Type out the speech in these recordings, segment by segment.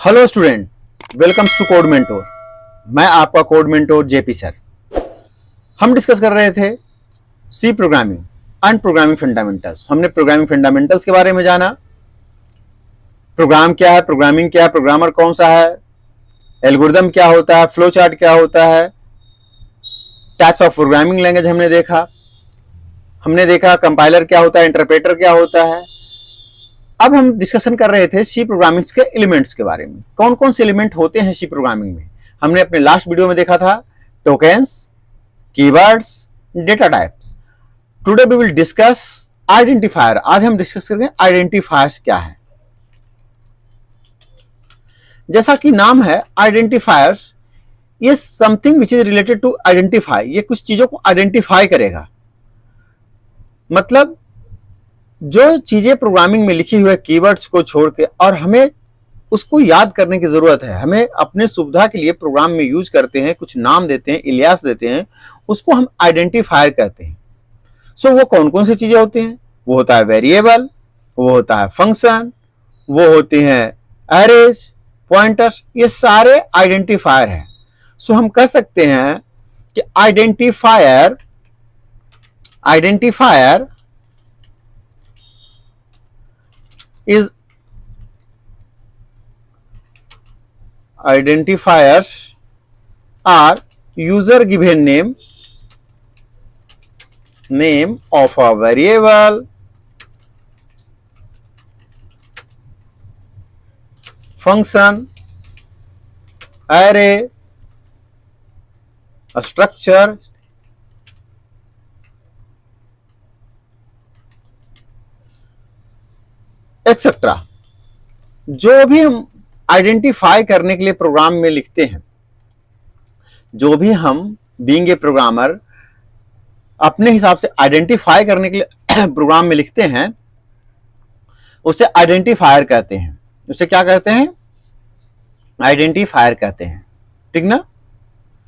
Hello student, welcomes to code mentor. मैं आपका code mentor JP sir. हम discuss कर रहे थे C programming and programming fundamentals. हमने प्रोग्रामिंग फंडामेंटल्स के बारे में जाना, प्रोग्राम क्या है, प्रोग्रामिंग क्या है, प्रोग्रामर कौन सा है, एल्गोरिदम क्या होता है, फ्लो चार्ट क्या होता है, टाइप्स ऑफ प्रोग्रामिंग लैंग्वेज हमने देखा कंपाइलर क्या होता है, इंटरप्रेटर क्या होता है। अब हम डिस्कशन कर रहे थे सी प्रोग्रामिंग के एलिमेंट्स के बारे में। कौन कौन से एलिमेंट होते हैं सी प्रोग्रामिंग में। हमने अपने लास्ट वीडियो में देखा था tokens, keywords, data types. Today we will discuss identifier. आज हम डिस्कस करेंगे आइडेंटिफायर्स क्या है। जैसा कि नाम है आइडेंटिफायर्स, ये something which is related to identify. ये कुछ चीजों को आइडेंटिफाई करेगा। मतलब जो चीजें प्रोग्रामिंग में लिखी हुई है कीवर्ड्स को छोड़ के, और हमें उसको याद करने की जरूरत है। हमें अपने सुविधा के लिए प्रोग्राम में यूज करते हैं, कुछ नाम देते हैं, इलियास देते हैं, उसको हम आइडेंटिफायर कहते हैं। सो वो कौन कौन सी चीजें होती हैं? वो होता है वेरिएबल, वो होता है फंक्शन, वो होते हैं एरेज, पॉइंटर्स। ये सारे आइडेंटिफायर है। सो हम कह सकते हैं कि identifier identifiers are user given name of a variable, function, array, a structure, etcetera. जो भी हम आइडेंटिफाई करने के लिए प्रोग्राम में लिखते हैं, जो भी हम बीइंग ए प्रोग्रामर अपने हिसाब से आइडेंटिफाई करने के लिए प्रोग्राम में लिखते हैं, उसे आइडेंटिफायर कहते हैं। उसे क्या कहते हैं? आइडेंटिफायर कहते हैं। ठीक ना?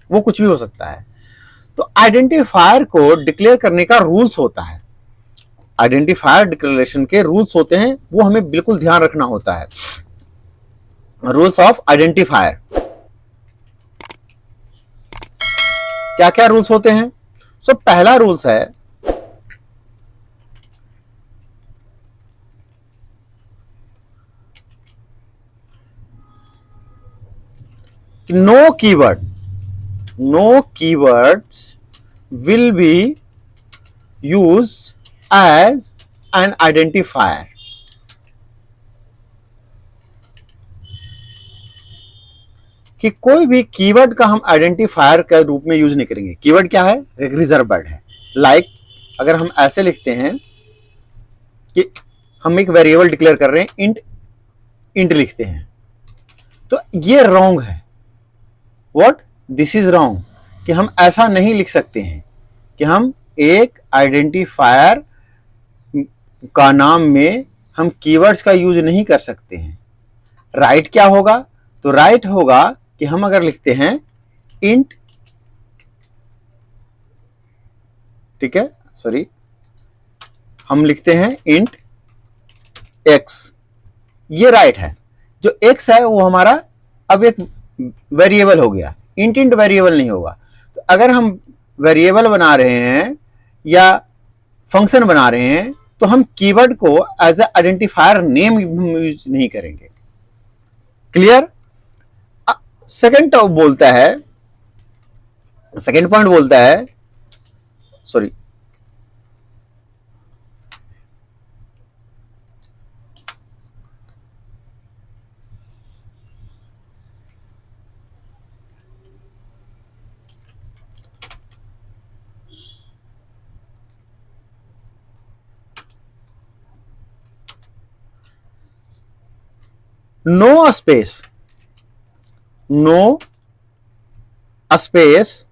वो कुछ भी हो सकता है। तो आइडेंटिफायर को डिक्लेयर करने का रूल्स होता है। आइडेंटिफायर डिक्लेरेशन के रूल्स होते हैं, वो हमें बिल्कुल ध्यान रखना होता है। रूल्स ऑफ आइडेंटिफायर क्या क्या रूल्स होते हैं? सो पहला रूल्स है कि no keywords will be use as an identifier. कि कोई भी कीवर्ड का हम आइडेंटिफायर के रूप में यूज नहीं करेंगे। कीवर्ड क्या है? एक रिजर्व वर्ड है। लाइक अगर हम ऐसे लिखते हैं कि हम एक वेरिएबल डिक्लेयर कर रहे हैं, इंट लिखते हैं, तो ये रॉन्ग है। व्हाट? This is wrong. कि हम ऐसा नहीं लिख सकते हैं कि हम एक आइडेंटिफायर का नाम में हम कीवर्ड्स का यूज नहीं कर सकते हैं। राइट क्या होगा? तो राइट होगा कि हम अगर लिखते हैं इंट, ठीक है, सॉरी, हम लिखते हैं इंट एक्स, ये राइट है। जो एक्स है वो हमारा अब एक वेरिएबल हो गया, इंट वेरिएबल नहीं होगा। तो अगर हम वेरिएबल बना रहे हैं या फंक्शन बना रहे हैं, तो हम कीवर्ड को as a identifier name use नहीं करेंगे। क्लियर? सेकेंड पॉइंट बोलता है, sorry, no space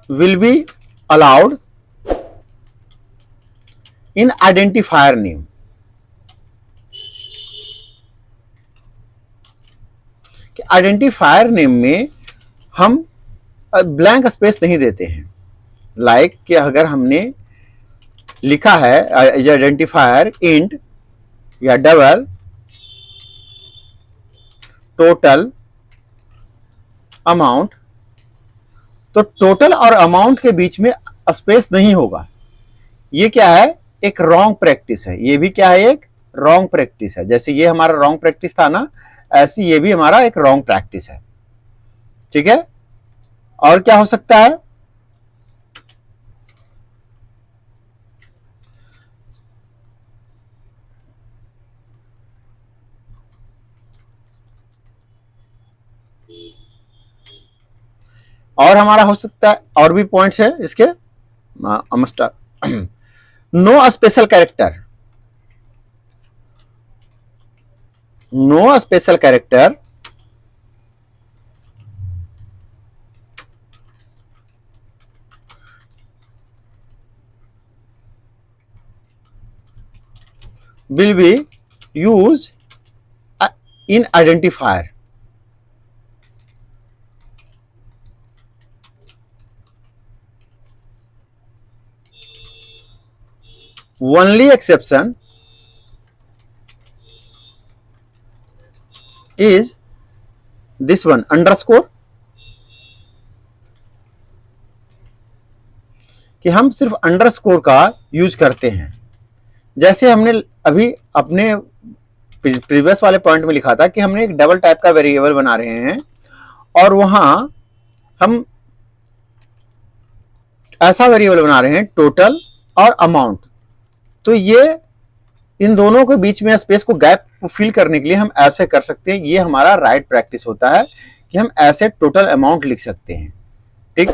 will be allowed in identifier name। कि आइडेंटिफायर नेम में हम ब्लैंक स्पेस नहीं देते हैं। लाइक कि अगर हमने लिखा है एज आइडेंटिफायर इंट या डबल टोटल अमाउंट, तो टोटल और अमाउंट के बीच में स्पेस नहीं होगा। ये क्या है, एक रॉन्ग प्रैक्टिस है। ये भी क्या है, एक रॉन्ग प्रैक्टिस है। जैसे ये हमारा रॉन्ग प्रैक्टिस था ना, ऐसी ये भी हमारा एक रॉन्ग प्रैक्टिस है। ठीक है, और क्या हो सकता है, और हमारा हो सकता है, और भी पॉइंट्स है इसके। No special character, no special character will be used in identifier. Only exception is this one, underscore, कि हम सिर्फ अंडरस्कोर का यूज करते हैं। जैसे हमने अभी अपने प्रीवियस वाले पॉइंट में लिखा था कि हमने एक डबल टाइप का वेरिएबल बना रहे हैं और वहां हम ऐसा वेरिएबल बना रहे हैं टोटल और अमाउंट। तो ये इन दोनों के बीच में स्पेस को गैप फिल करने के लिए हम ऐसे कर सकते हैं। ये हमारा राइट प्रैक्टिस होता है कि हम ऐसे टोटल अमाउंट लिख सकते हैं। ठीक,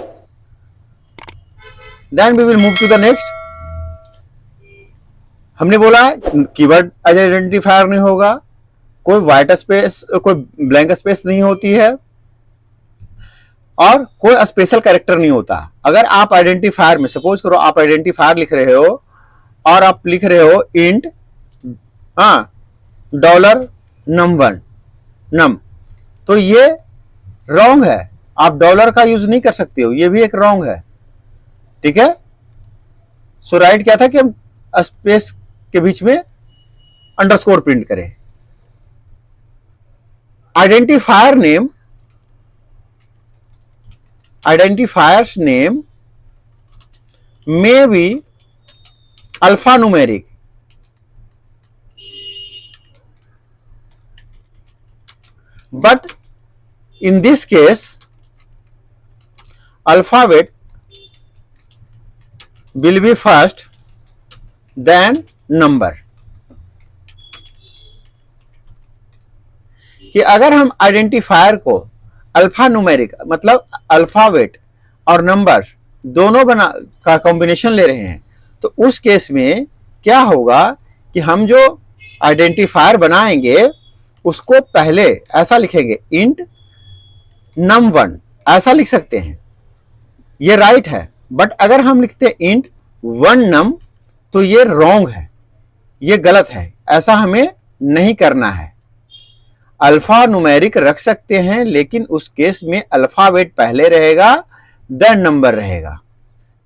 then we will move to the next. हमने बोला कीवर्ड एज आइडेंटिफायर नहीं होगा, कोई व्हाइट स्पेस, कोई ब्लैंक स्पेस नहीं होती है, और कोई स्पेशल कैरेक्टर नहीं होता। अगर आप आइडेंटिफायर में, सपोज करो आप आइडेंटिफायर लिख रहे हो और आप लिख रहे हो इंट डॉलर नम1 नम, तो ये रॉन्ग है। आप डॉलर का यूज नहीं कर सकते हो, ये भी एक रॉन्ग है। ठीक है, सो राइट क्या था कि हम स्पेस के बीच में अंडरस्कोर प्रिंट करें। Identifier name, identifiers name may be alphanumeric, but in this case alphabet will be first then number। कि अगर हम आइडेंटिफायर को अल्फा न्यूमेरिक मतलब अल्फाबेट और नंबर दोनों बना का कॉम्बिनेशन ले रहे हैं, तो उस केस में क्या होगा कि हम जो आइडेंटिफायर बनाएंगे उसको पहले ऐसा लिखेंगे इंट num1, ऐसा लिख सकते हैं, ये राइट है। बट अगर हम लिखते हैं इंट 1num तो ये रॉन्ग है, ये गलत है, ऐसा हमें नहीं करना है। अल्फा न्यूमेरिक रख सकते हैं लेकिन उस केस में अल्फाबेट पहले रहेगा देन नंबर रहेगा।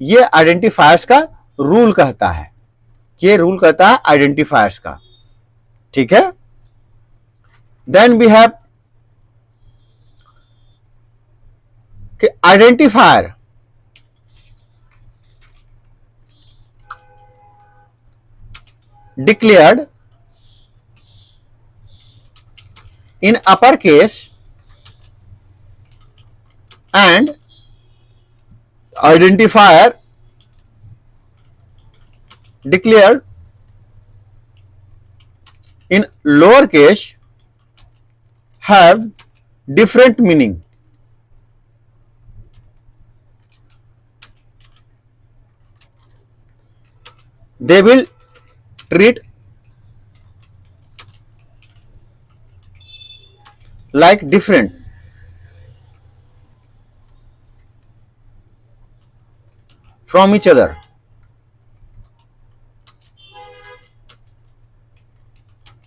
ये आइडेंटिफायर्स का रूल कहता है, ये रूल कहता है आइडेंटिफायर्स का। ठीक है, देन वी हैव कि identifier declared in uppercase and identifier declared in lowercase have different meaning। they will treat like different from each other।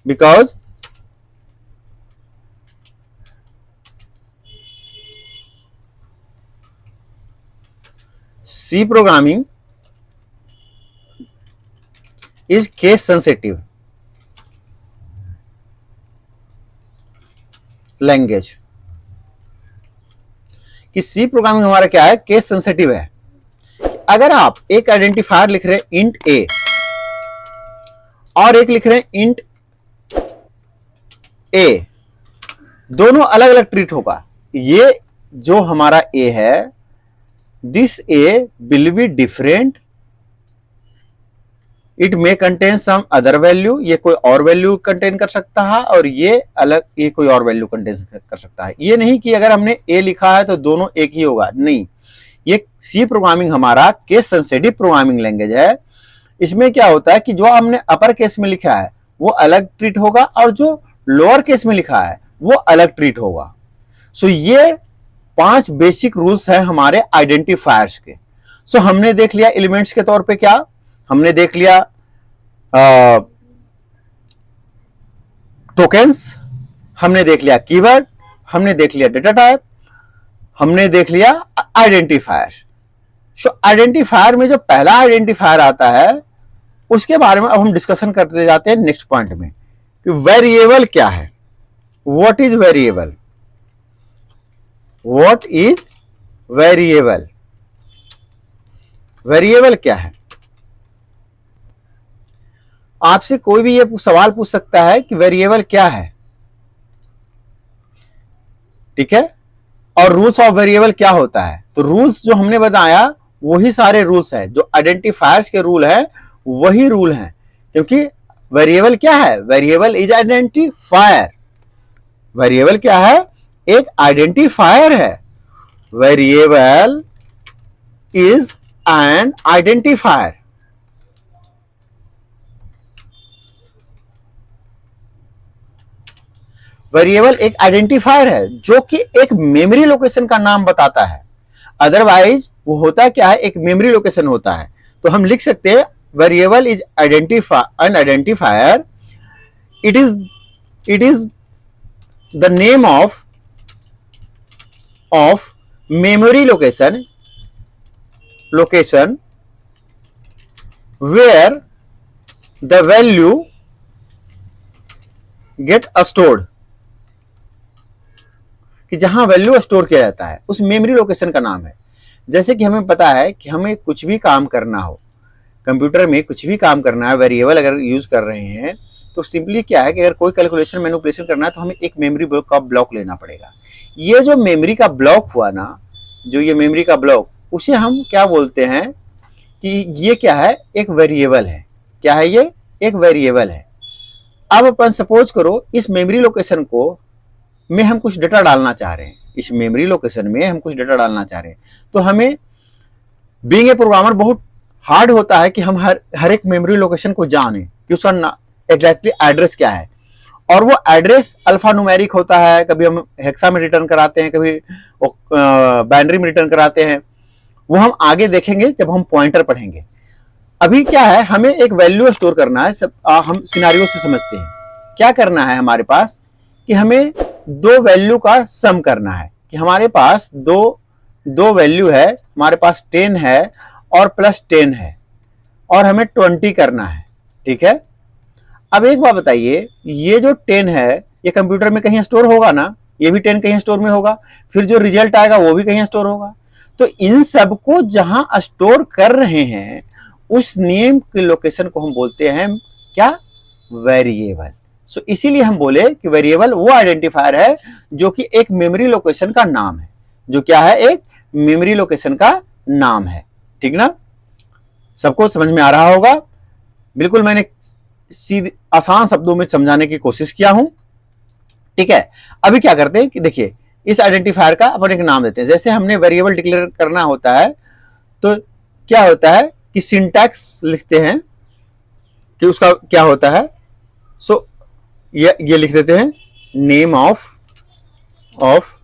because C programming is case sensitive language. कि सी programming हमारा क्या है, case sensitive है। अगर आप एक identifier लिख रहे हैं इंट ए और एक लिख रहे हैं इंट ए, दोनों अलग अलग ट्रीट होगा। ये जो हमारा ए है, this a will be different, it may contain some other value, ये कोई और वैल्यू कंटेन कर सकता है, और ये अलग, ये कोई और वैल्यू कंटेन कर सकता है। ये नहीं कि अगर हमने ए लिखा है तो दोनों एक ही होगा, नहीं। ये सी प्रोग्रामिंग हमारा केस सेंसिटिव प्रोग्रामिंग लैंग्वेज है। इसमें क्या होता है कि जो हमने अपर केस में लिखा है वो अलग ट्रीट होगा, और जो लोअर केस में लिखा है वो अलग ट्रीट होगा। सो ये 5 बेसिक रूल्स हैं हमारे आइडेंटिफायर्स के। सो हमने देख लिया एलिमेंट्स के तौर पे, क्या हमने देख लिया टोकेंस, हमने देख लिया कीवर्ड, हमने देख लिया डेटा टाइप, हमने देख लिया आइडेंटिफायर। सो आइडेंटिफायर में जो पहला आइडेंटिफायर आता है उसके बारे में अब हम डिस्कशन करते जाते हैं नेक्स्ट पॉइंट में कि वेरिएबल क्या है। What is variable? What is variable? Variable क्या है? आपसे कोई भी ये सवाल पूछ सकता है कि वेरिएबल क्या है, ठीक है, और रूल्स ऑफ वेरिएबल क्या होता है। तो रूल्स जो हमने बताया वही सारे रूल्स हैं, जो आइडेंटिफायर्स के रूल हैं वही रूल हैं, क्योंकि वेरिएबल क्या है? Variable is identifier. वेरिएबल क्या है? एक आइडेंटिफायर है। Variable is an identifier. Variable एक आइडेंटिफायर है जो कि एक मेमोरी लोकेशन का नाम बताता है। अदरवाइज वो होता क्या है, एक मेमोरी लोकेशन होता है। तो हम लिख सकते हैं variable is an identifier, it is the name of memory location where the value get stored, कि जहां वैल्यू स्टोर किया जाता है उस मेमोरी लोकेशन का नाम है। जैसे कि हमें पता है कि हमें कुछ भी काम करना हो, कंप्यूटर में कुछ भी काम करना है, वेरिएबल अगर यूज कर रहे हैं तो सिंपली क्या है कि अगर कोई कैलकुलेशन मैनिपुलेशन करना है तो हमें एक मेमोरी का ब्लॉक लेना पड़ेगा। ये जो मेमोरी का ब्लॉक हुआ ना, जो ये मेमोरी का ब्लॉक, उसे हम क्या बोलते हैं कि ये क्या है, एक वेरिएबल है। क्या है ये? एक वेरिएबल है। अब अपन सपोज करो इस मेमोरी लोकेशन को में हम कुछ डेटा डालना चाह रहे हैं, इस मेमोरी लोकेशन में हम कुछ डेटा डालना चाह रहे हैं, तो हमें बीइंग ए प्रोग्रामर बहुत हार्ड होता है कि हम हर एक मेमोरी लोकेशन को जाने कि उसका एग्जैक्टली एड्रेस क्या है। और वो एड्रेस अल्फा न्यूमेरिक होता है, कभी हम हेक्सा में रिटर्न कराते हैं, कभी बाइनरी में रिटर्न कराते हैं। वो हम आगे देखेंगे जब हम पॉइंटर पढ़ेंगे। अभी क्या है, हमें एक वैल्यू स्टोर करना है। हम सिनारियो से समझते हैं। क्या करना है हमारे पास कि हमें दो वैल्यू का सम करना है, कि हमारे पास दो वैल्यू है, हमारे पास 10 है और प्लस 10 है, और हमें 20 करना है, ठीक है। अब एक बात बताइए, ये जो 10 है ये कंप्यूटर में कहीं स्टोर होगा ना, ये भी 10 कहीं स्टोर में होगा, फिर जो रिजल्ट आएगा वो भी कहीं स्टोर होगा। तो इन सब को जहां स्टोर कर रहे हैं उस नेम के लोकेशन को हम बोलते हैं क्या? वेरिएबल। सो इसीलिए हम बोले कि वेरिएबल वो आइडेंटिफायर है जो कि एक मेमोरी लोकेशन का नाम है, जो क्या है, एक मेमोरी लोकेशन का नाम है, ठीक ना। सबको समझ में आ रहा होगा? बिल्कुल मैंने सीधे आसान शब्दों में समझाने की कोशिश किया हूं, ठीक है। अभी क्या करते हैं कि देखिए, इस आइडेंटिफायर का अपन एक नाम देते हैं। जैसे हमने वेरिएबल डिक्लेयर करना होता है तो क्या होता है कि सिंटैक्स लिखते हैं कि उसका क्या होता है। सो ये लिख देते हैं नेम ऑफ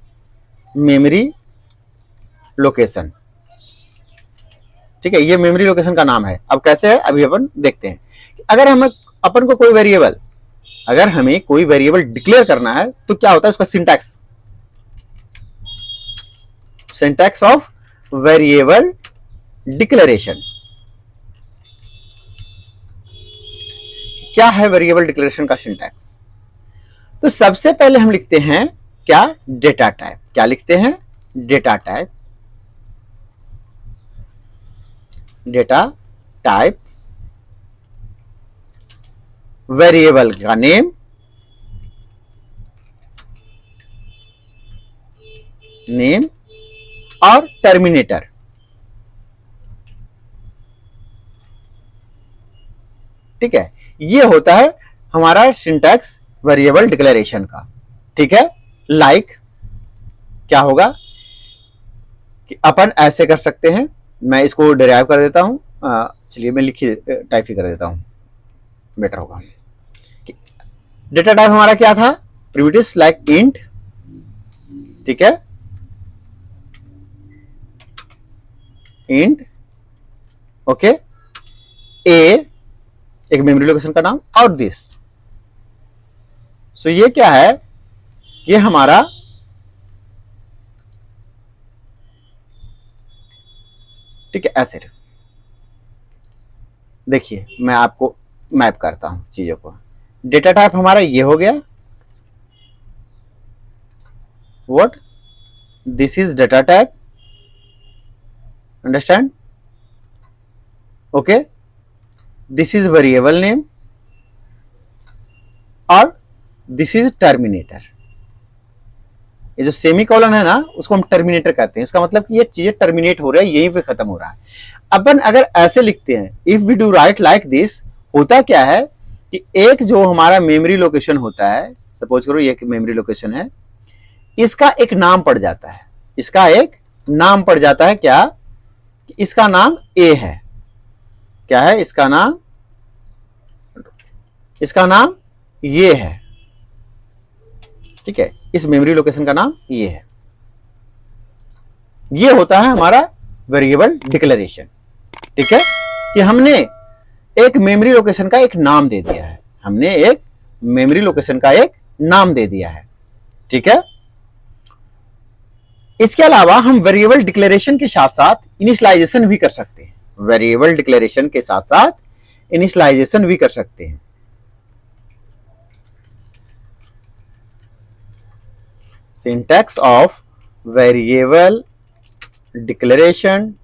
मेमोरी लोकेशन, ठीक है। ये मेमोरी लोकेशन का नाम है। अब कैसे है अभी अपन देखते हैं। अगर अपन को कोई वेरिएबल, अगर हमें कोई वेरिएबल डिक्लेयर करना है तो क्या होता है उसका सिंटैक्स ऑफ वेरिएबल डिक्लेरेशन। क्या है वेरिएबल डिक्लेरेशन का सिंटैक्स। तो सबसे पहले हम लिखते हैं क्या, डेटा टाइप। क्या लिखते हैं, data type. Data type variable का नेम, और टर्मिनेटर। ठीक है, ये होता है हमारा सिंटैक्स वेरिएबल डिक्लेरेशन का। ठीक है, लाइक क्या होगा कि अपन ऐसे कर सकते हैं, मैं इसको डिराइव कर देता हूं, चलिए मैं लिखिए टाइप ही कर देता हूं, बेटर होगा। डेटा टाइप हमारा क्या था, प्रिमिटिव्स लाइक इंट। ठीक है, इंट, ओके, ए एक मेमोरी लोकेशन का नाम, और दिस। सो ये क्या है, ये हमारा ठीक है एसिड। देखिए मैं आपको मैप करता हूं चीजों को। डेटा टाइप हमारा ये हो गया, what, this is data type, understand, okay, this is variable name, और दिस इज टर्मिनेटर। ये जो सेमी कॉलन है ना, उसको हम टर्मिनेटर कहते हैं। इसका मतलब कि ये चीजें टर्मिनेट हो रहा है, यहीं पे खत्म हो रहा है। अपन अगर ऐसे लिखते हैं, if we do write like this, होता क्या है कि एक जो हमारा मेमोरी लोकेशन होता है, सपोज करो ये एक मेमोरी लोकेशन है, इसका एक नाम पड़ जाता है। इसका एक नाम पड़ जाता है, क्या, इसका नाम ए है। क्या है इसका नाम, इसका नाम ये है। ठीक है, इस मेमोरी लोकेशन का नाम ये है। ये होता है हमारा वेरिएबल डिक्लेरेशन। ठीक है, कि हमने एक मेमोरी लोकेशन का एक नाम दे दिया है। हमने एक मेमोरी लोकेशन का एक नाम दे दिया है। ठीक है, इसके अलावा हम वेरिएबल डिक्लेरेशन के साथ साथ इनिशियलाइजेशन भी कर सकते हैं। वेरिएबल डिक्लेरेशन के साथ साथ इनिशियलाइजेशन भी कर सकते हैं। Syntax of variable declaration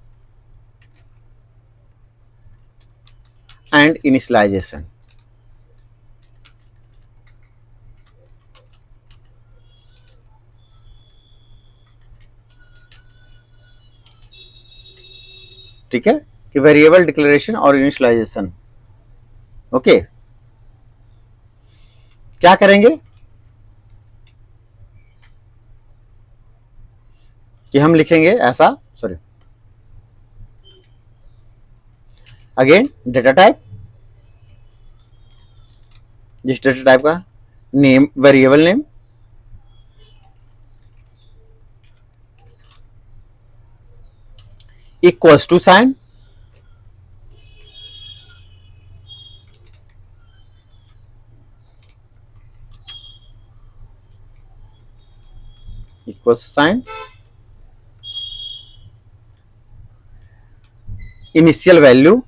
and initialisation. ठीक है, कि वेरिएबल डिक्लेरेशन और इनिशियलाइजेशन। ओके, क्या करेंगे कि हम लिखेंगे ऐसा, सॉरी, अगेन डेटा टाइप, जिस डेटा टाइप का name, variable name, equals to sign, equals sign, initial value,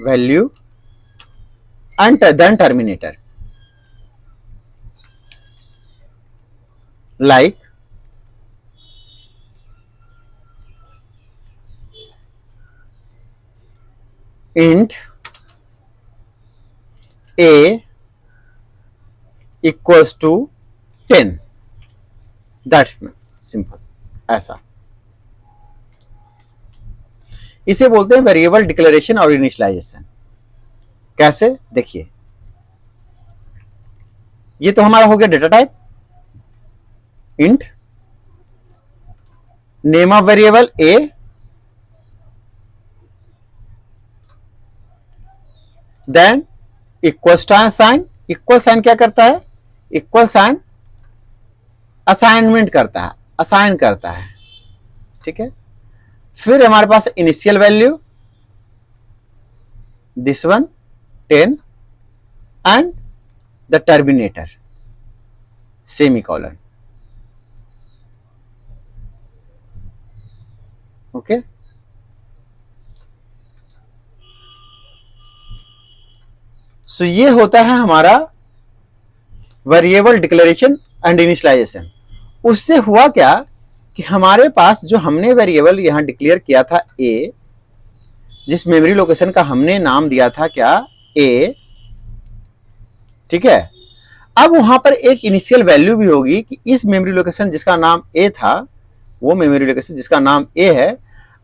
value, and then terminator. Like int a equals to 10, that's simple. ऐसा, इसे बोलते हैं वेरिएबल डिक्लेरेशन और इनिशियलाइजेशन। कैसे, देखिए, ये तो हमारा हो गया data type, int, name of variable a, then equal sign. Equal sign क्या करता है, इक्वल साइन असाइनमेंट करता है, असाइन करता है। ठीक है, फिर हमारे पास initial value, this one 10, and the terminator, semicolon. Okay, so ये होता है हमारा वेरिएबल डिक्लेरेशन एंड इनिशियलाइजेशन। उससे हुआ क्या कि हमारे पास जो हमने वेरिएबल यहां डिक्लेयर किया था ए, जिस मेमोरी लोकेशन का हमने नाम दिया था क्या, ए, ठीक है, अब वहां पर एक इनिशियल वैल्यू भी होगी कि इस मेमोरी लोकेशन जिसका नाम ए था, वो मेमोरी लोकेशन जिसका नाम ए है,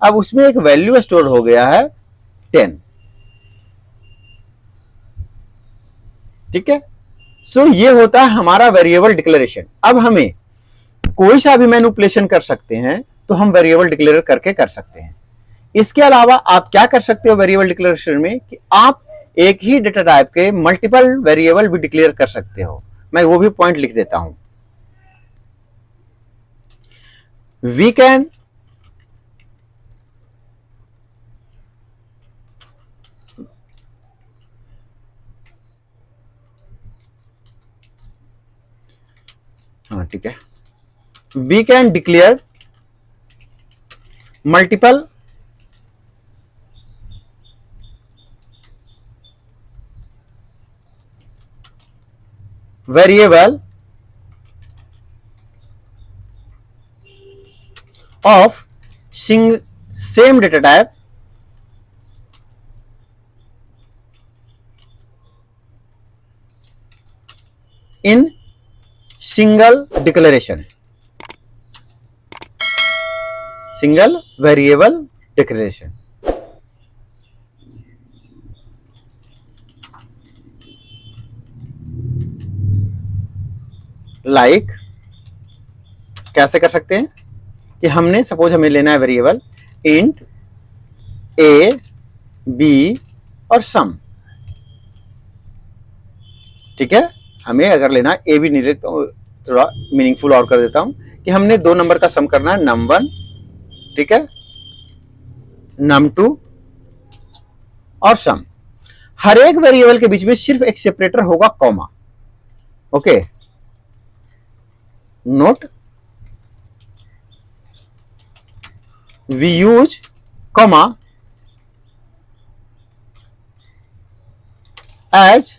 अब उसमें एक वैल्यू स्टोर हो गया है 10। ठीक है, सो ये होता है हमारा वेरिएबल डिक्लेरेशन। अब हमें कोई सा भी मैनिपुलेशन कर सकते हैं तो हम वेरिएबल डिक्लेयर करके कर सकते हैं। इसके अलावा आप क्या कर सकते हो वेरिएबल डिक्लेरेशन में कि आप एक ही डेटा टाइप के मल्टीपल वेरिएबल भी डिक्लेयर कर सकते हो। मैं वो भी पॉइंट लिख देता हूं। वी कैन ठीक है, we can declare multiple variable of same data type in single declaration, single variable declaration। Like कैसे कर सकते हैं कि हमने सपोज हमें लेना है वेरिएबल इंट ए, बी और सम। ठीक है, हमें अगर लेना ए बी नहीं लिखता हूं, थोड़ा मीनिंगफुल और कर देता हूं कि हमने 2 नंबर का सम करना है, num1, ठीक है, num2 और सम। हर एक वेरिएबल के बीच में सिर्फ एक सेपरेटर होगा, comma. Okay, note we use comma as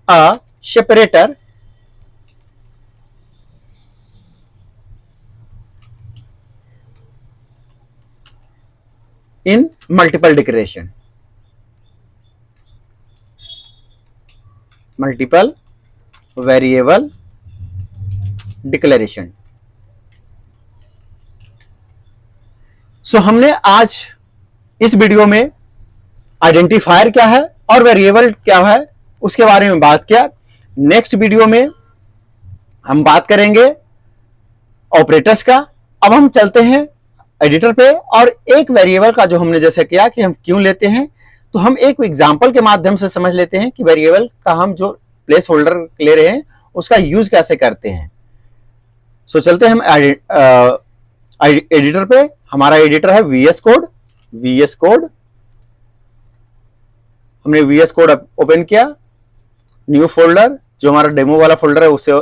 a separator in multiple declaration, multiple variable declaration. So हमने आज इस वीडियो में आइडेंटिफायर क्या है और वेरिएबल क्या है उसके बारे में बात किया। नेक्स्ट वीडियो में हम बात करेंगे ऑपरेटर्स का। अब हम चलते हैं एडिटर पे और एक वेरिएबल का जो हमने जैसे किया कि हम क्यों लेते हैं, तो हम एक एग्जांपल के माध्यम से समझ लेते हैं कि वेरिएबल का हम जो प्लेस होल्डर ले रहे हैं उसका यूज कैसे करते हैं। सो चलते हैं हम एडिटर पे। हमारा एडिटर है VS कोड। VS कोड, हमने VS कोड ओपन किया, न्यू फोल्डर, जो हमारा डेमो वाला फोल्डर है उसे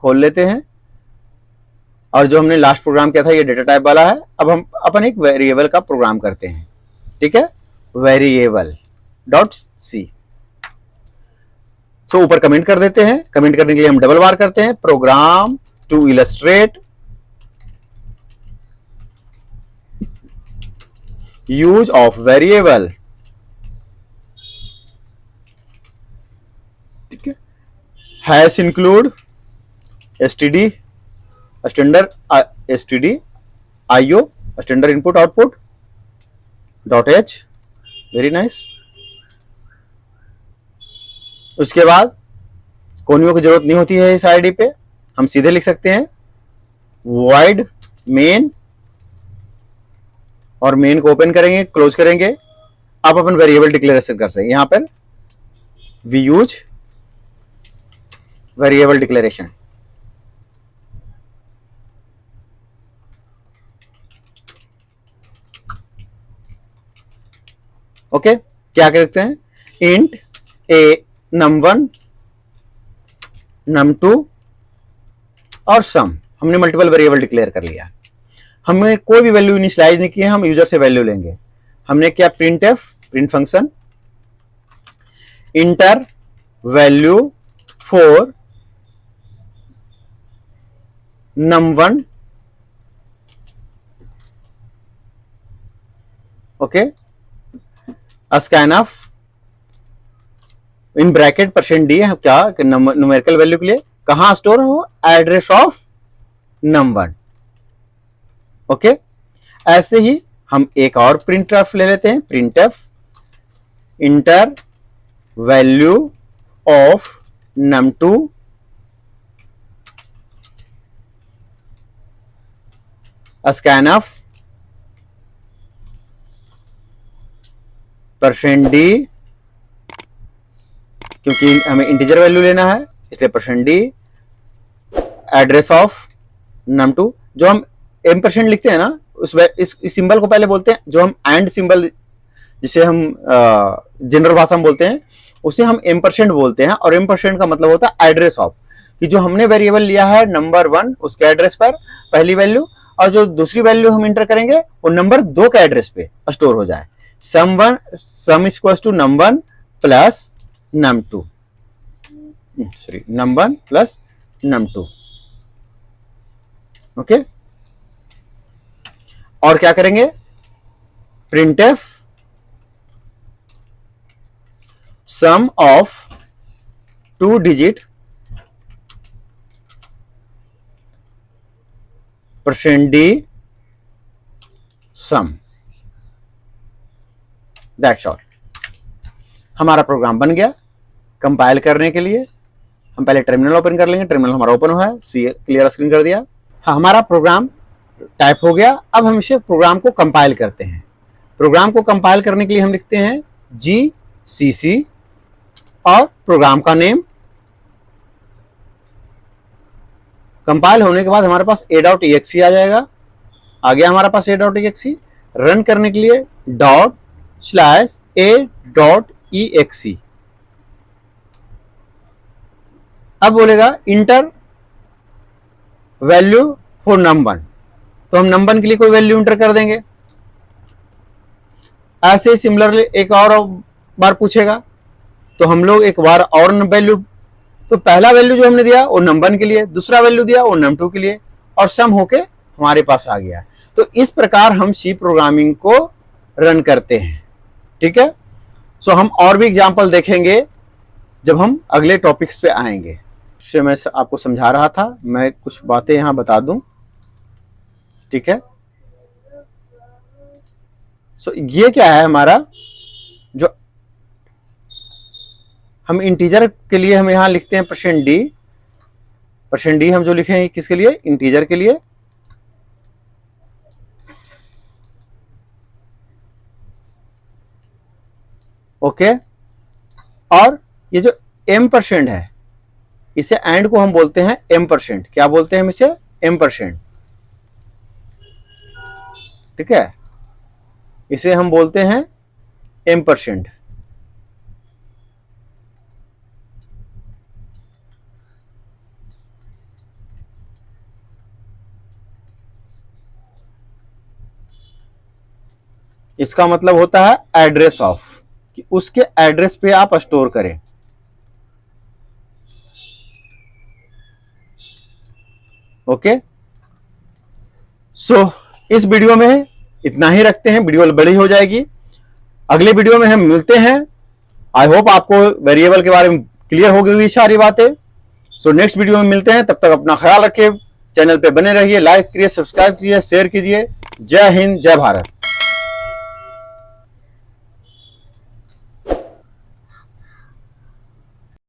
खोल लेते हैं, और जो हमने लास्ट प्रोग्राम किया था ये डेटा टाइप वाला है। अब हम अपन एक वेरिएबल का प्रोग्राम करते हैं। ठीक है, वेरिएबल डॉट सी। सो ऊपर कमेंट कर देते हैं। कमेंट करने के लिए हम डबल बार करते हैं, program to illustrate use of variable. ठीक है, hash include std standard std io standard input output dot h। Very nice. उसके बाद कोनियों की जरूरत नहीं होती है इस आईडी पे, हम सीधे लिख सकते हैं void main, और मेन को ओपन करेंगे, क्लोज करेंगे। अब अपन वेरिएबल डिक्लेरेशन कर सकते हैं। यहां पर we use variable declaration. Okay, क्या करते हैं, इंट ए num1 num2 और सम। हमने मल्टीपल वेरिएबल डिक्लेयर कर लिया। हमने कोई भी वैल्यू इनिशियलाइज नहीं किया, हम यूजर से वैल्यू लेंगे। हमने क्या, printf, print function, inter value for num1, okay, scan of in bracket %d है क्या, न्यूमेरिकल वैल्यू के लिए कहां स्टोर हो, एड्रेस ऑफ num1, ओके। ऐसे ही हम एक और प्रिंटफ ले लेते हैं, printf inter value of num2 scan of %d, क्योंकि हमें इंटीजर वैल्यू लेना है इसलिए %d एड्रेस ऑफ num2। जो हम m% लिखते हैं ना, इस सिंबल को पहले बोलते हैं, जो हम एंड सिंबल जिसे हम जनरल भाषा में बोलते हैं उसे हम m% बोलते हैं, और m% का मतलब होता है एड्रेस ऑफ, कि जो हमने वेरिएबल लिया है नंबर 1 उसके एड्रेस पर पहली वैल्यू, और जो दूसरी वैल्यू हम इंटर करेंगे वो नंबर 2 के एड्रेस पे स्टोर हो जाए। Sum equals to num1 plus num2, sorry num1 plus num2, okay. और क्या करेंगे, printf sum of 2 digit %d sum, that's all. हमारा प्रोग्राम बन गया। कंपाइल करने के लिए हम पहले टर्मिनल ओपन कर लेंगे, टर्मिनल हमारा ओपन हुआ है, क्लियर स्क्रीन कर दिया। हाँ, हमारा प्रोग्राम टाइप हो गया। अब हम इसे प्रोग्राम को कंपाइल करते हैं। प्रोग्राम को कंपाइल करने के लिए हम लिखते हैं GCC और प्रोग्राम का नेम। कंपाइल होने के बाद हमारे पास a.exe आ जाएगा। आ गया हमारे पास a.exe। रन करने के लिए ./a.exe। अब बोलेगा इंटर वैल्यू फॉर num1, तो हम num1 के लिए कोई वैल्यू इंटर कर देंगे। ऐसे सिमिलरली एक और बार पूछेगा तो हम लोग एक बार और वैल्यू, तो पहला वैल्यू जो हमने दिया वो num1 के लिए, दूसरा वैल्यू दिया वो num2 के लिए, और सम होके हमारे पास आ गया। तो इस प्रकार हम सी प्रोग्रामिंग को रन करते हैं, ठीक है। सो हम और भी एग्जांपल देखेंगे जब हम अगले टॉपिक्स पे आएंगे। मैं आपको समझा रहा था, मैं कुछ बातें यहां बता दूं, ठीक है। सो ये क्या है हमारा, जो हम इंटीजर के लिए हम यहां लिखते हैं %d हम जो लिखे हैं किसके लिए, इंटीजर के लिए। ओके, और ये जो m% है इसे एंड को हम बोलते हैं m%। क्या बोलते हैं हम इसे, m%, ठीक है। इसे हम बोलते हैं m%। इसका मतलब होता है एड्रेस ऑफ, कि उसके एड्रेस पे आप स्टोर करें। ओके, सो इस वीडियो में इतना ही रखते हैं, वीडियो बड़ी हो जाएगी। अगले वीडियो में हम मिलते हैं। आई होप आपको वेरिएबल के बारे में क्लियर हो गई सारी बातें। सो नेक्स्ट वीडियो में मिलते हैं, तब तक अपना ख्याल रखिए, चैनल पे बने रहिए, लाइक करिए, सब्सक्राइब कीजिए, शेयर कीजिए। जय हिंद, जय भारत।